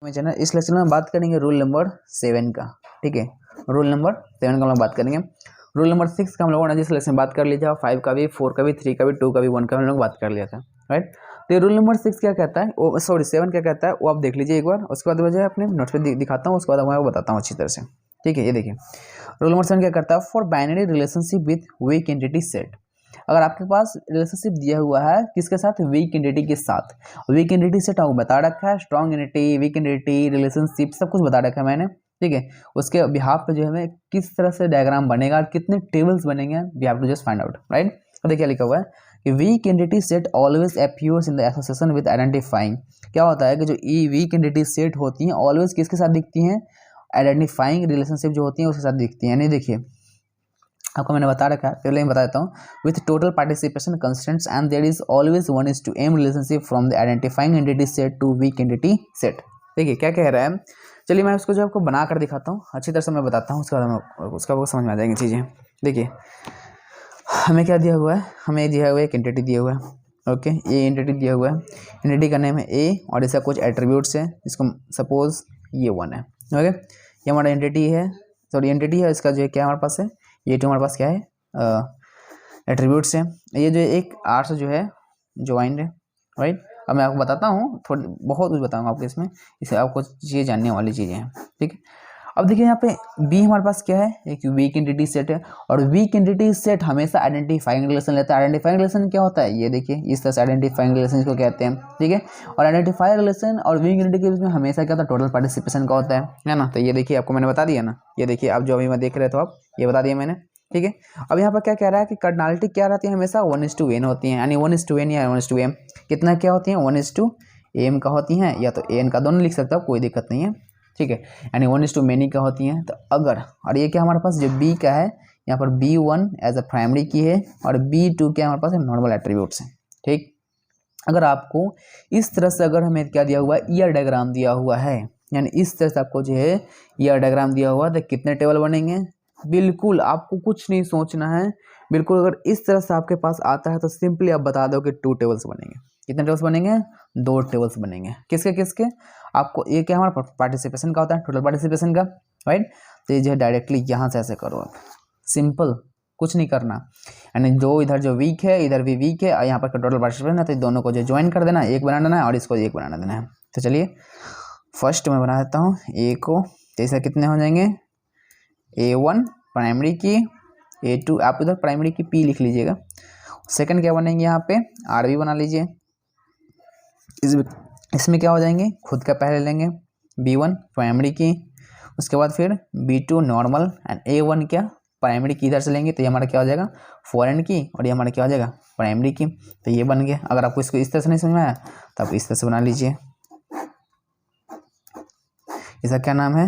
मैं चैनल इस लेक्चर में बात करेंगे रूल नंबर 7 का। ठीक है, रूल नंबर 7 का हम लोग बात करेंगे। रूल नंबर 6 का हम लोगों ने जिस लेक्चर में बात कर लिया था, 5 का भी, 4 का भी, 3 का भी, 2 का भी, 1 का हम लोग बात कर लिया था, राइट। तो ये रूल नंबर 6 क्या कहता है, वो सॉरी 7 क्या कहता है वो आप देख लीजिए एक बार, उसके बाद मुझे अपने नोट्स पे दिखाता हूँ, उसके बाद मैं आपको बताता हूँ अच्छी तरह से। ठीक है, ये देखिए रूल नंबर 7 क्या करता है, for binary relationship with week entity set. अगर आपके पास रिलेशनशिप दिया हुआ है किसके साथ, वीक एंटिटी के साथ। वीक एंटिटी सेट आपको बता रखा है, strong entity, weak entity, relationship सब कुछ बता रखा है मैंने। ठीक है, उसके बिहाफ पे जो है हमें किस तरह से डायग्राम बनेगा और कितने टेबल्स बनेंगे, we have to just find out, right. तो देखिए लिखा हुआ है कि weak entity set always appears in the association with identifying. क्या होता है कि जो वीक एंटिटी सेट होती हैं ऑलवेज किसके साथ दिखती हैं, आइडेंटिफाइंग रिलेशनशिप जो होती है उसके साथ दिखती है। यानी देखिए आपको मैंने बता रखा है, पहले मैं बता देता हूँ, with total participation constraints and there is always 1:m relationship from the identifying entity set to weak entity set. देखिए क्या कह रहा है, चलिए मैं उसको जो आपको बना कर दिखाता हूँ, अच्छी तरह से मैं बताता हूँ, उसके बाद उसका वो समझ में आ जाएंगी चीज़ें। देखिए हमें क्या दिया हुआ है, हमें दिया हुआ है एक एंटिटी दिया हुआ है, ओके, ये एंटिटी दिया हुआ है, एंटिटी का नेम है ए और इसका कुछ एट्रीब्यूट्स है, इसको सपोज ये 1 है, ओके। ये हमारा एंटिटी है, सॉरी एंटिटी है, इसका जो है क्या हमारे पास है, ये तो हमारे पास क्या है एट्रीब्यूट्स है। ये जो एक आर से जो है ज्वाइंड है, राइट। अब मैं आपको बताता हूँ, थोड़ी बहुत कुछ बताऊंगा आपको इसमें, इसे आपको चीज़ें जानने वाली चीज़ें हैं, ठीक है। अब देखिए यहाँ पे बी हमारे पास क्या है, एक वीक एंटिटी सेट है, और वीक एंटिटी सेट हमेशा आइडेंटिफाइंग रिलेशन लेता है। आइडेंटिफाइंग रिलेशन क्या होता है, ये देखिए इस तरह से आइडेंटिफाइंग रिलेशन को कहते हैं, ठीक है। और आइडेंटिफाई रिलेशन और वीक एंटिटी के बीच में हमेशा क्या होता है, टोटल पार्टिसिपेशन का होता है ना। तो ये देखिए आपको मैंने बता दिया ना, ये देखिए आप जो अभी मैं देख रहे थे, आप ये बता दिया मैंने, ठीक है। अब यहाँ पर क्या कह रहा है कि कार्डिनलिटी क्या रहती है, हमेशा 1:n होती है, यानी 1:n या 1:m कितना क्या होती है, 1:m का होती हैं, या तो an का दोनों लिख सकते हो, कोई दिक्कत नहीं है, ठीक है। यानी 1:many का होती हैं। तो अगर, और ये क्या हमारे पास जो b का है, यहाँ पर b1 एज अ प्राइमरी की है और b2 क्या हमारे पास है, नॉर्मल एट्रीब्यूट्स हैं, ठीक। अगर आपको इस तरह से अगर हमें क्या दिया हुआ है, ईयर डायग्राम दिया हुआ है, यानी इस तरह से आपको जो है ईयर डायग्राम दिया हुआ है, तो कितने टेबल बनेंगे, बिल्कुल आपको कुछ नहीं सोचना है, बिल्कुल अगर इस तरह से आपके पास आता है तो सिंपली आप बता दो कि 2 टेबल्स बनेंगे। कितने टेबल्स बनेंगे, 2 टेबल्स बनेंगे। किसके किसके, आपको ये क्या हमारा पार्टिसिपेशन का होता है, टोटल पार्टिसिपेशन का, राइट। तो ये जो है डायरेक्टली यहाँ से ऐसे करो आप, सिंपल, कुछ नहीं करना, यानी जो इधर जो वीक है इधर भी वीक है और यहाँ पर टोटल पार्टिसिपेशन है, तो दोनों को जो ज्वाइन कर देना, एक बना देना है और इसको एक बना देना है। तो चलिए फर्स्ट मैं बना देता हूँ ए को, तो इससे कितने हो जाएंगे, A1 प्राइमरी की, A2 आप इधर प्राइमरी की P लिख लीजिएगा। सेकंड क्या बनेंगे, यहाँ पे RB बना लीजिए, इसमें क्या हो जाएंगे, खुद का पहले लेंगे B1 प्राइमरी की, उसके बाद फिर B2 नॉर्मल एंड A1 क्या प्राइमरी की इधर से लेंगे, तो ये हमारा क्या हो जाएगा फॉरेन की, और ये हमारा क्या हो जाएगा प्राइमरी की। तो ये बन गया। अगर आपको इसको इस तरह से नहीं समझ में आया तो आप इस तरह से बना लीजिए। इसका क्या नाम है,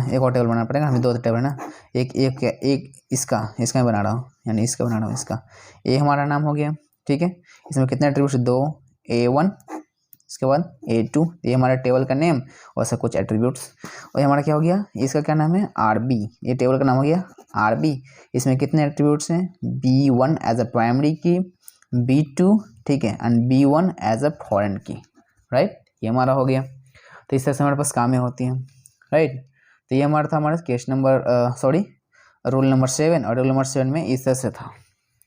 एक और टेबल बनाना पड़ेगा, हमें 2 टेबल ना, एक इसका मैं बना रहा हूँ, यानी इसका बना रहा हूँ, इसका ए हमारा नाम हो गया, ठीक है। इसमें कितने एट्रीब्यूट्स, 2 A1, इसके बाद A2, ये हमारा टेबल का नेम और सब कुछ एट्रीब्यूट्स। और हमारा क्या हो गया, इसका क्या नाम है RB, ये टेबल का नाम हो गया RB। इसमें कितने एट्रीब्यूट्स हैं, B1 एज अ प्राइमरी की, B2, ठीक है, and B1 as a foreign key, right. ये हमारा हो गया। तो इस तरह से हमारे पास कामें होती हैं, राइट। तो ये हमारा था हमारा case number sorry rule number 7, और रूल नंबर 7 में इस तरह से था,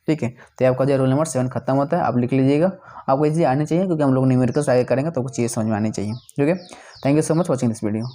ठीक है। तो आपका जो रूल नंबर 7 खत्म होता है, आप लिख लीजिएगा। आपको ये चीज़ आनी चाहिए क्योंकि हम लोग न्यूमेरिकल्स आगे करेंगे तो कुछ चीज़ समझ में आनी चाहिए, ठीक है। Thank you so much watching this video.